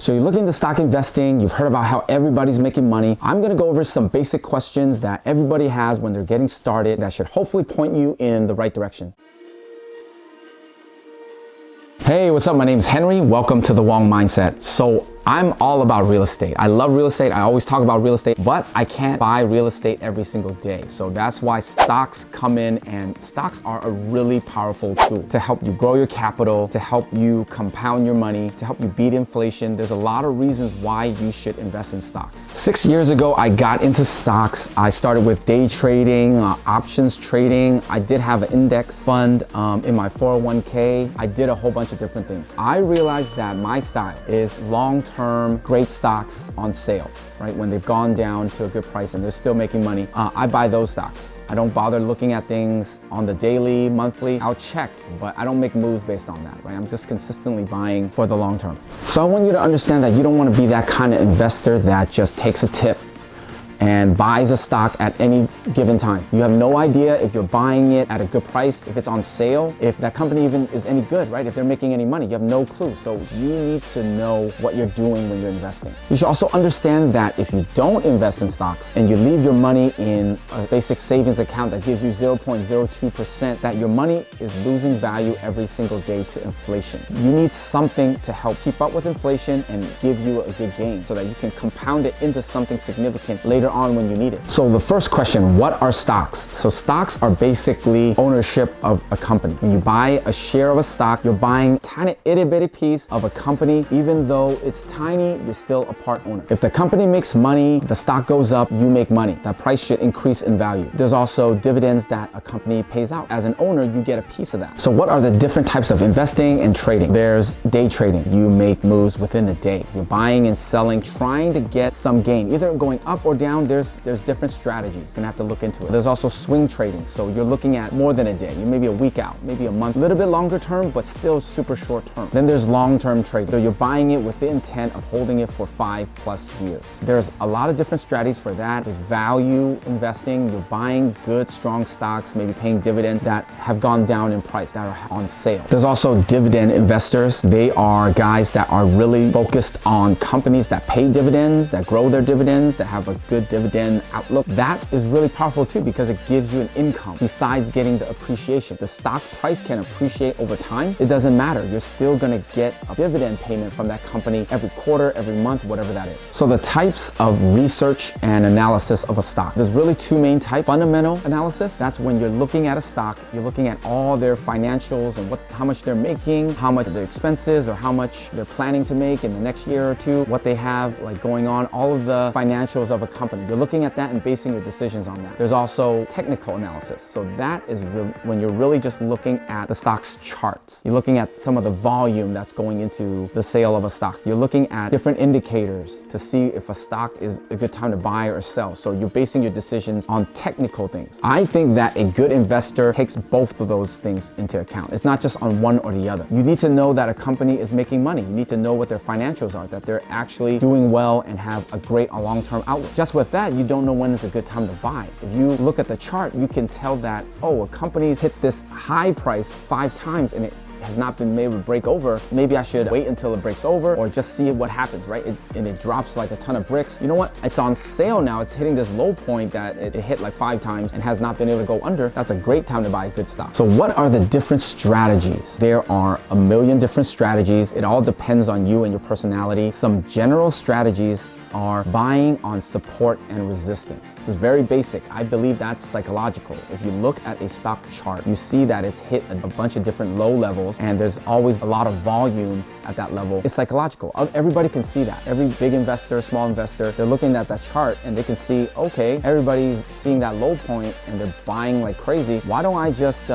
So you're looking to stock investing, you've heard about how everybody's making money. I'm gonna go over some basic questions that everybody has when they're getting started that should hopefully point you in the right direction. Hey, what's up? My name is Henry. Welcome to the Wong Mindset. So I'm all about real estate. I love real estate. I always talk about real estate, but I can't buy real estate every single day. So that's why stocks come in, and stocks are a really powerful tool to help you grow your capital, to help you compound your money, to help you beat inflation. There's a lot of reasons why you should invest in stocks. 6 years ago, I got into stocks. I started with day trading, options trading. I did have an index fund in my 401k. I did a whole bunch of different things. I realized that my style is long-term great stocks on sale, right? When they've gone down to a good price and they're still making money, I buy those stocks. I don't bother looking at things on the daily, monthly. I'll check, but I don't make moves based on that, right? I'm just consistently buying for the long term. So I want you to understand that you don't want to be that kind of investor that just takes a tip and buys a stock at any given time. You have no idea if you're buying it at a good price, if it's on sale, if that company even is any good, right? If they're making any money, you have no clue. So you need to know what you're doing when you're investing. You should also understand that if you don't invest in stocks and you leave your money in a basic savings account that gives you 0.02%, that your money is losing value every single day to inflation. You need something to help keep up with inflation and give you a good gain so that you can compound it into something significant later on when you need it. So the first question, what are stocks? So stocks are basically ownership of a company. When you buy a share of a stock, you're buying a tiny itty bitty piece of a company. Even though it's tiny, you're still a part owner. If the company makes money, the stock goes up, you make money. That price should increase in value. There's also dividends that a company pays out. As an owner, you get a piece of that. So what are the different types of investing and trading? There's day trading. You make moves within a day. You're buying and selling, trying to get some gain, either going up or down. There's different strategies. You're gonna have to look into it. There's also swing trading. So you're looking at more than a day. You maybe a week out, maybe a month, a little bit longer term, but still super short term. Then there's long-term trading. So you're buying it with the intent of holding it for 5+ years. There's a lot of different strategies for that. There's value investing. You're buying good, strong stocks, maybe paying dividends that have gone down in price, that are on sale. There's also dividend investors. They are guys that are really focused on companies that pay dividends, that grow their dividends, that have a good dividend outlook. That is really powerful too because it gives you an income besides getting the appreciation. The stock price can appreciate over time. It doesn't matter. You're still gonna get a dividend payment from that company every quarter, every month, whatever that is. So the types of research and analysis of a stock. There's really two main types. Fundamental analysis, that's when you're looking at a stock, you're looking at all their financials and how much they're making, how much their expenses or how much they're planning to make in the next year or two, what they have like going on, all of the financials of a company. You're looking at that and basing your decisions on that. There's also technical analysis. So that is when you're really just looking at the stock's charts. You're looking at some of the volume that's going into the sale of a stock. You're looking at different indicators to see if a stock is a good time to buy or sell. So you're basing your decisions on technical things. I think that a good investor takes both of those things into account. It's not just on one or the other. You need to know that a company is making money. You need to know what their financials are, that they're actually doing well and have a great long-term outlook. Just with that, you don't know when is a good time to buy. If you look at the chart, you can tell that, oh, a company's hit this high price 5 times and it has not been able to break over. Maybe I should wait until it breaks over or just see what happens, right? And it drops like a ton of bricks. You know what? It's on sale now. It's hitting this low point that it hit like 5 times and has not been able to go under. That's a great time to buy a good stock. So what are the different strategies? There are a million different strategies. It all depends on you and your personality. Some general strategies are buying on support and resistance. It's very basic. I believe that's psychological. If you look at a stock chart, you see that it's hit a bunch of different low levels and there's always a lot of volume at that level. It's psychological. Everybody can see that. Every big investor, small investor, they're looking at that chart and they can see, okay, everybody's seeing that low point and they're buying like crazy. Why don't I just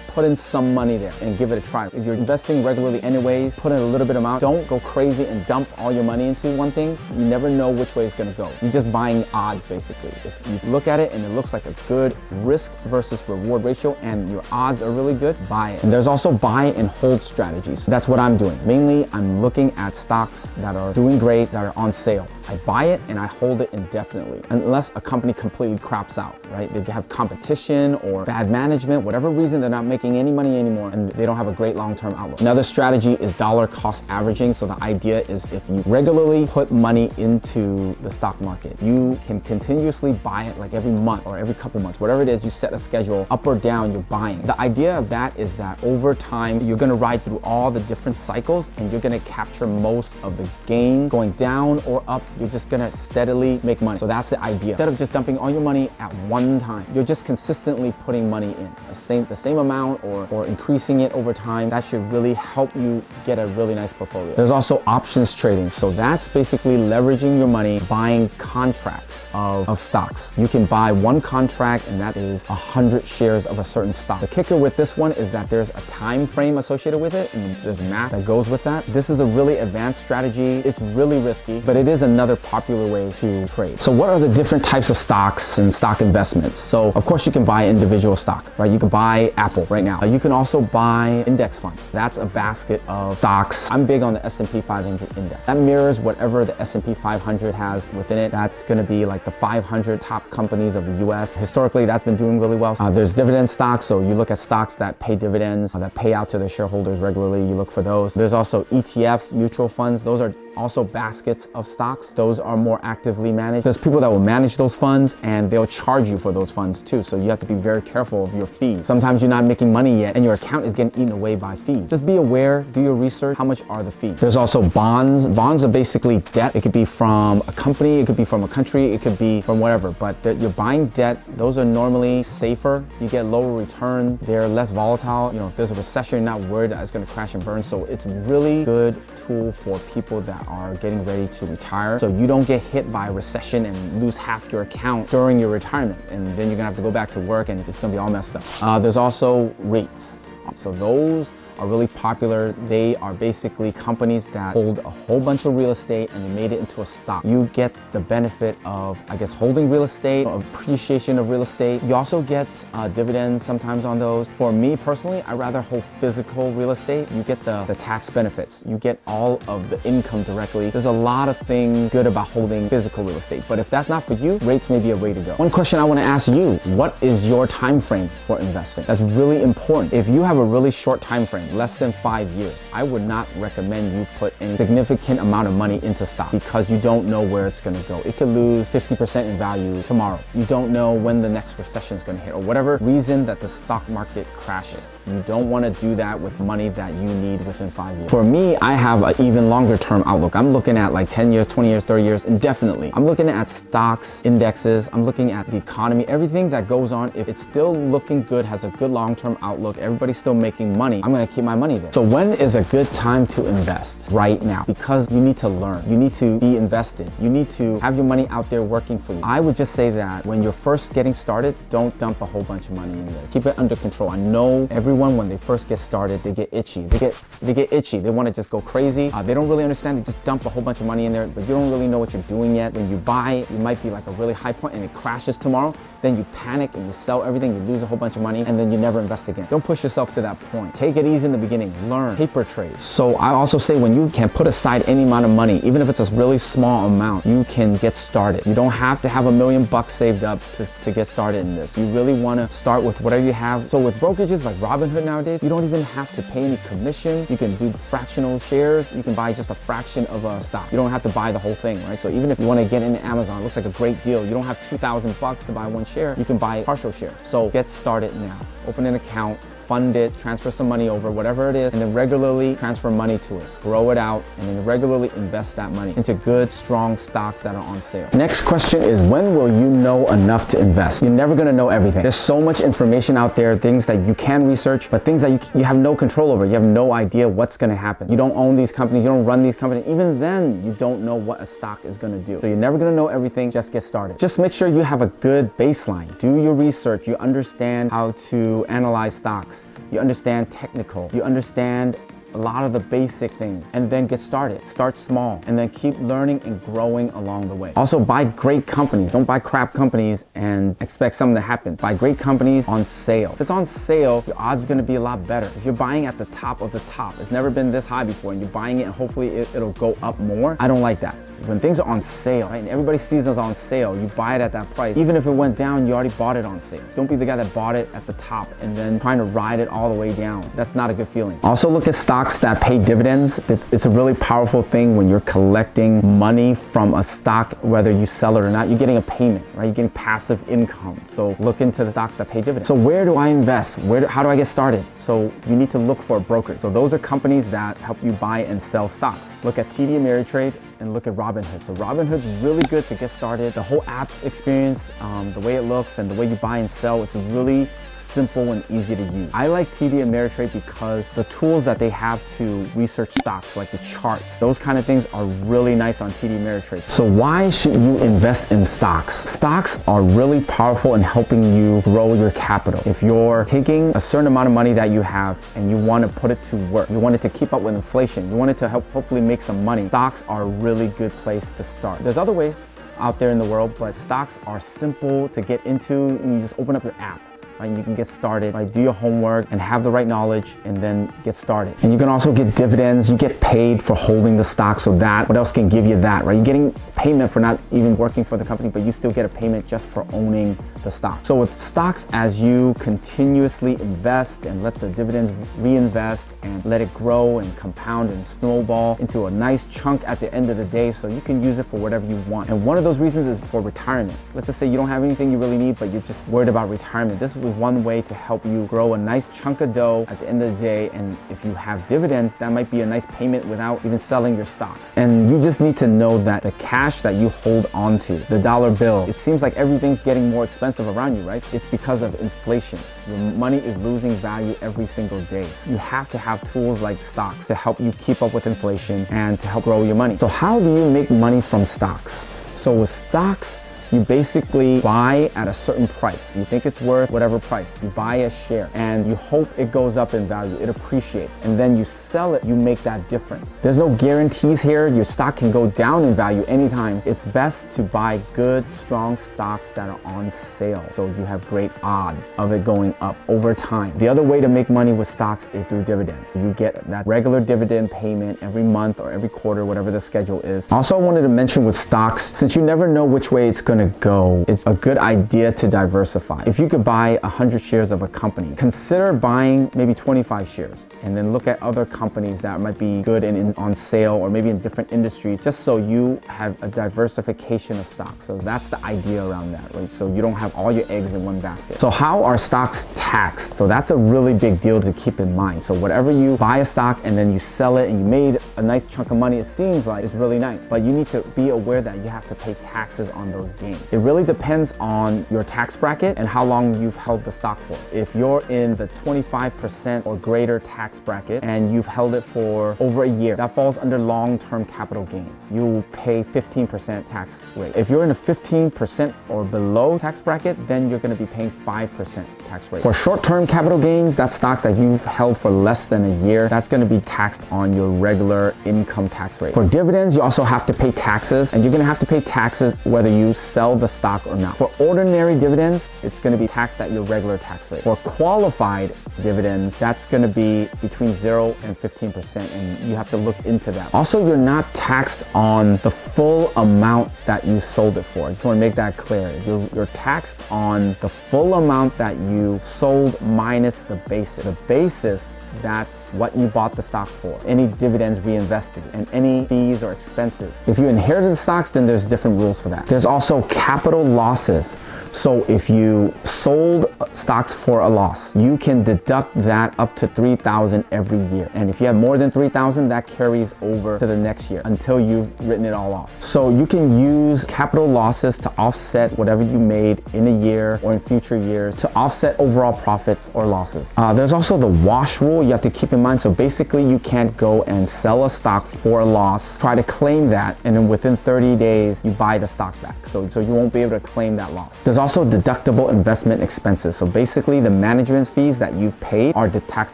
put in some money there and give it a try? If you're investing regularly anyways, put in a little bit amount. Don't go crazy and dump all your money into one thing. You never know which way it's gonna go. You're just buying odds basically. If you look at it and it looks like a good risk versus reward ratio and your odds are really good, buy it. And there's also buy and hold strategies. So that's what I'm doing. Mainly, I'm looking at stocks that are doing great, that are on sale. I buy it and I hold it indefinitely, unless a company completely craps out, right? They have competition or bad management, whatever reason, they're not making any money anymore and they don't have a great long-term outlook. Another strategy is dollar cost averaging. So the idea is if you regularly put money into the stock market, you can continuously buy it like every month or every couple months, whatever it is, you set a schedule up or down, you're buying. The idea of that is that over time, you're gonna ride through all the different cycles and you're gonna capture most of the gains going down or up. You're just gonna steadily make money. So that's the idea. Instead of just dumping all your money at one time, you're just consistently putting money in the same amount or increasing it over time. That should really help you get a really nice portfolio. There's also options trading. So that's basically leveraging your money, buying contracts of stocks. You can buy one contract and that is 100 shares of a certain stock. The kicker with this one is that there's a time frame associated with it and there's math that goes with that. This is a really advanced strategy. It's really risky, but it is another popular way to trade. So what are the different types of stocks and stock investments? So of course you can buy individual stock, right? You can buy Apple right now. You can also buy index funds. That's a basket of stocks. I'm big on the S&P 500 index. That mirrors whatever the S&P 500 has within it. That's gonna be like the 500 top companies of the US. Historically, that's been doing really well. There's dividend stocks. So you look at stocks that pay dividends, that pay out to their shareholders regularly. You look for those. There's also ETFs, mutual funds. Those are also baskets of stocks. Those are more actively managed. There's people that will manage those funds and they'll charge you for those funds too. So you have to be very careful of your fees. Sometimes you're not making money yet and your account is getting eaten away by fees. Just be aware, do your research. How much are the fees? There's also bonds. Bonds are basically debt. It could be from a company, it could be from a country, it could be from whatever, but you're buying debt. Those are normally safer. You get lower return. They're less volatile. You know, if there's a recession, you're not worried that it's going to crash and burn. So it's a really good tool for people that are getting ready to retire. So you don't get hit by a recession and lose half your account during your retirement. And then you're gonna have to go back to work and it's gonna be all messed up. There's also REITs. So those are really popular. They are basically companies that hold a whole bunch of real estate and they made it into a stock. You get the benefit of, I guess, holding real estate, appreciation of real estate. You also get dividends sometimes on those. For me personally, I rather hold physical real estate. You get the tax benefits. You get all of the income directly. There's a lot of things good about holding physical real estate, but if that's not for you, rates may be a way to go. One question I wanna ask you, what is your time frame for investing? That's really important. If you have a really short time frame, less than 5 years, I would not recommend you put any significant amount of money into stock because you don't know where it's gonna go. It could lose 50% in value tomorrow. You don't know when the next recession is gonna hit or whatever reason that the stock market crashes. You don't wanna do that with money that you need within 5 years. For me, I have an even longer term outlook. I'm looking at like 10 years, 20 years, 30 years indefinitely. I'm looking at stocks, indexes, I'm looking at the economy, everything that goes on. If it's still looking good, has a good long-term outlook, everybody's still making money, I'm gonna keep my money there. So when is a good time to invest? Right now, because you need to learn, you need to be invested, you need to have your money out there working for you. I would just say that when you're first getting started, don't dump a whole bunch of money in there. Keep it under control. I know everyone, when they first get started, they get itchy. They get itchy. They want to just go crazy. They don't really understand. They just dump a whole bunch of money in there, but you don't really know what you're doing yet. When you buy, it might be like a really high point and it crashes tomorrow. Then you panic and you sell everything, you lose a whole bunch of money, and then you never invest again. Don't push yourself to that point. Take it easy in the beginning, learn, paper trade. So I also say when you can put aside any amount of money, even if it's a really small amount, you can get started. You don't have to have $1 million saved up to get started in this. You really wanna start with whatever you have. So with brokerages like Robinhood nowadays, you don't even have to pay any commission. You can do fractional shares. You can buy just a fraction of a stock. You don't have to buy the whole thing, right? So even if you wanna get into Amazon, it looks like a great deal. You don't have $2,000 to buy one share, you can buy a partial share. So get started now. Open an account, fund it, transfer some money over, whatever it is, and then regularly transfer money to it. Grow it out, and then regularly invest that money into good, strong stocks that are on sale. Next question is, when will you know enough to invest? You're never gonna know everything. There's so much information out there, things that you can research, but things that you have no control over. You have no idea what's gonna happen. You don't own these companies, you don't run these companies. Even then, you don't know what a stock is gonna do. So you're never gonna know everything, just get started. Just make sure you have a good baseline. Do your research, you understand how to analyze stocks. You understand technical, you understand a lot of the basic things and then get started. Start small and then keep learning and growing along the way. Also, buy great companies. Don't buy crap companies and expect something to happen. Buy great companies on sale. If it's on sale, your odds are gonna be a lot better. If you're buying at the top of the top, it's never been this high before, and you're buying it and hopefully it'll go up more. I don't like that. When things are on sale, right, and everybody sees us on sale, you buy it at that price. Even if it went down, you already bought it on sale. Don't be the guy that bought it at the top and then trying to ride it all the way down. That's not a good feeling. Also, look at stocks that pay dividends. It's a really powerful thing when you're collecting money from a stock, whether you sell it or not. You're getting a payment, right? You're getting passive income. So look into the stocks that pay dividends. So where do I invest? How do I get started? So you need to look for a broker. So those are companies that help you buy and sell stocks. Look at TD Ameritrade and look at Robinhood. So Robinhood's really good to get started. The whole app experience, the way it looks and the way you buy and sell, it's really simple and easy to use. I like TD Ameritrade because the tools that they have to research stocks, like the charts, those kind of things are really nice on TD Ameritrade. So why should you invest in stocks? Stocks are really powerful in helping you grow your capital. If you're taking a certain amount of money that you have and you want to put it to work, you want it to keep up with inflation, you want it to help hopefully make some money, stocks are a really good place to start. There's other ways out there in the world, but stocks are simple to get into, and you just open up your app. Right, and you can get started, right? Do your homework and have the right knowledge and then get started. And you can also get dividends. You get paid for holding the stock, so that, what else can give you that, right? You're getting payment for not even working for the company, but you still get a payment just for owning the stock. So with stocks, as you continuously invest and let the dividends reinvest and let it grow and compound and snowball into a nice chunk at the end of the day, so you can use it for whatever you want. And one of those reasons is for retirement. Let's just say you don't have anything you really need, but you're just worried about retirement. This was one way to help you grow a nice chunk of dough at the end of the day. And if you have dividends, that might be a nice payment without even selling your stocks. And you just need to know that the cash that you hold onto, the dollar bill, it seems like everything's getting more expensive around you, right? It's because of inflation. Your money is losing value every single day. So you have to have tools like stocks to help you keep up with inflation and to help grow your money. So how do you make money from stocks? So with stocks, you basically buy at a certain price. You think it's worth whatever price. You buy a share and you hope it goes up in value, it appreciates, and then you sell it, you make that difference. There's no guarantees here. Your stock can go down in value anytime. It's best to buy good, strong stocks that are on sale, so you have great odds of it going up over time. The other way to make money with stocks is through dividends. You get that regular dividend payment every month or every quarter, whatever the schedule is. Also, I wanted to mention with stocks, since you never know which way it's going to go, it's a good idea to diversify. If you could buy 100 shares of a company, consider buying maybe 25 shares and then look at other companies that might be good and on sale, or maybe in different industries, just so you have a diversification of stocks. So that's the idea around that, right? So you don't have all your eggs in one basket. So how are stocks taxed? So that's a really big deal to keep in mind. So whatever you buy a stock and then you sell it and you made a nice chunk of money, it seems like it's really nice, but you need to be aware that you have to pay taxes on those gains. It really depends on your tax bracket and how long you've held the stock for. If you're in the 25% or greater tax bracket and you've held it for over a year, that falls under long-term capital gains. You will pay 15% tax rate. If you're in a 15% or below tax bracket, then you're going to be paying 5% tax rate. For short-term capital gains, that's stocks that you've held for less than a year, that's going to be taxed on your regular income tax rate. For dividends, you also have to pay taxes, and you're going to have to pay taxes whether you sell the stock or not. For ordinary dividends, it's going to be taxed at your regular tax rate. For qualified dividends, that's going to be between 0 and 15%, and you have to look into that. Also, you're not taxed on the full amount that you sold it for. I just want to make that clear. You're taxed on the full amount that you sold minus the basis. The basis, that's what you bought the stock for, any dividends reinvested, and any fees or expenses. If you inherited the stocks, then there's different rules for that. There's also capital losses. So if you sold stocks for a loss, you can deduct that up to $3,000 every year. And if you have more than $3,000, that carries over to the next year until you've written it all off. So you can use capital losses to offset whatever you made in a year or in future years to offset overall profits or losses. There's also the wash rule. rule you have to keep in mind. So basically you can't go and sell a stock for a loss, try to claim that, and then within 30 days you buy the stock back. So you won't be able to claim that loss. There's also deductible investment expenses. So basically the management fees that you've paid are tax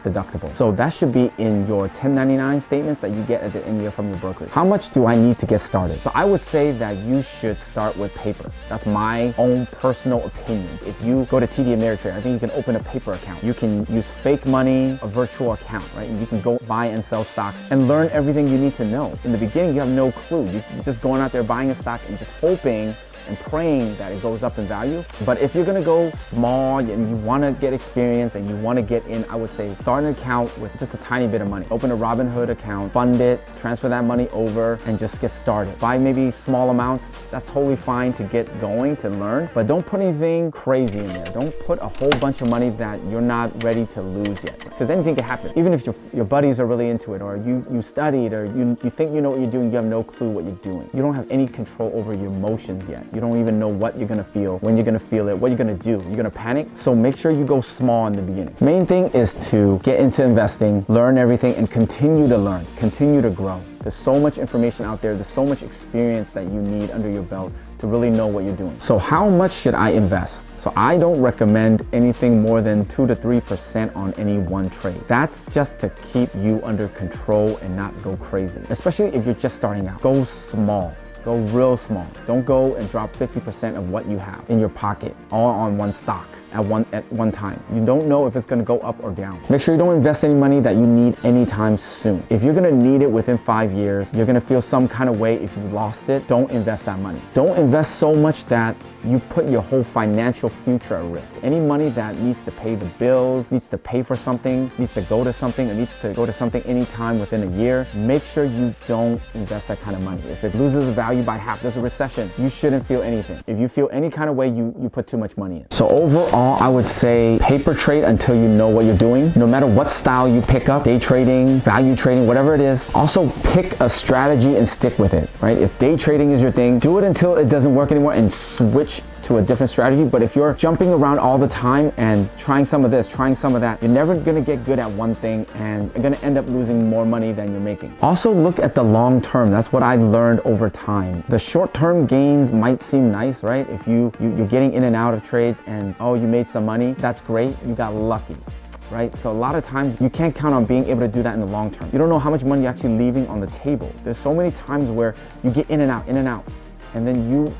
deductible. So that should be in your 1099 statements that you get at the end of the year from your brokerage. How much do I need to get started? So I would say that you should start with paper. That's my own personal opinion. If you go to TD Ameritrade, I think you can open a paper account. You can use fake money, a virtual account, right? And you can go buy and sell stocks and learn everything you need to know. In the beginning, you have no clue. You're just going out there buying a stock and just hoping and praying that it goes up in value. But if you're gonna go small and you wanna get experience and you wanna get in, I would say start an account with just a tiny bit of money. Open a Robinhood account, fund it, transfer that money over, and just get started. Buy maybe small amounts. That's totally fine to get going, to learn, but don't put anything crazy in there. Don't put a whole bunch of money that you're not ready to lose yet, because anything can happen. Even if your buddies are really into it, or you studied, or you think you know what you're doing, you have no clue what you're doing. You don't have any control over your emotions yet. You don't even know what you're gonna feel, when you're gonna feel it, what you're gonna do. You're gonna panic. So make sure you go small in the beginning. Main thing is to get into investing, learn everything, and continue to learn, continue to grow. There's so much information out there. There's so much experience that you need under your belt to really know what you're doing. So how much should I invest? So I don't recommend anything more than 2 to 3% on any one trade. That's just to keep you under control and not go crazy. Especially if you're just starting out. Go small. Go real small. Don't go and drop 50% of what you have in your pocket all on one stock at one time. You don't know if it's gonna go up or down. Make sure you don't invest any money that you need anytime soon. If you're gonna need it within 5 years, you're gonna feel some kind of way if you lost it, don't invest that money. Don't invest so much that you put your whole financial future at risk. Any money that needs to pay the bills, needs to pay for something, needs to go to something, or needs to go to something anytime within a year, make sure you don't invest that kind of money. If it loses value by half, there's a recession, you shouldn't feel anything. If you feel any kind of way, you put too much money in. So overall, I would say paper trade until you know what you're doing. No matter what style you pick up, day trading, value trading, whatever it is, also pick a strategy and stick with it, right? If day trading is your thing, do it until it doesn't work anymore and switch to a different strategy. But if you're jumping around all the time and trying some of this, trying some of that, you're never gonna get good at one thing and you're gonna end up losing more money than you're making. Also look at the long term. That's what I learned over time. The short-term gains might seem nice, right? If you're getting in and out of trades and oh, you made some money, that's great, you got lucky. Right? So a lot of times you can't count on being able to do that in the long term. You don't know how much money you're actually leaving on the table. There's so many times where you get in and out, and then you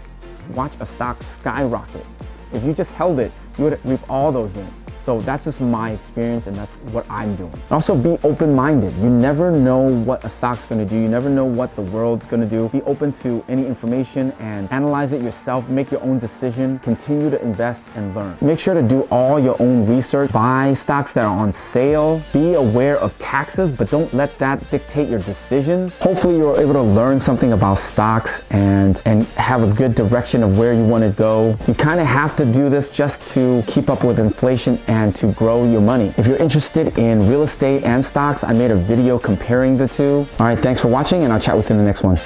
watch a stock skyrocket. If you just held it, you would reap all those gains. So that's just my experience, and that's what I'm doing. Also be open-minded. You never know what a stock's gonna do. You never know what the world's gonna do. Be open to any information and analyze it yourself. Make your own decision. Continue to invest and learn. Make sure to do all your own research. Buy stocks that are on sale. Be aware of taxes, but don't let that dictate your decisions. Hopefully you're able to learn something about stocks and have a good direction of where you wanna go. You kinda have to do this just to keep up with inflation and to grow your money. If you're interested in real estate and stocks, I made a video comparing the two. All right, thanks for watching, and I'll chat with you in the next one.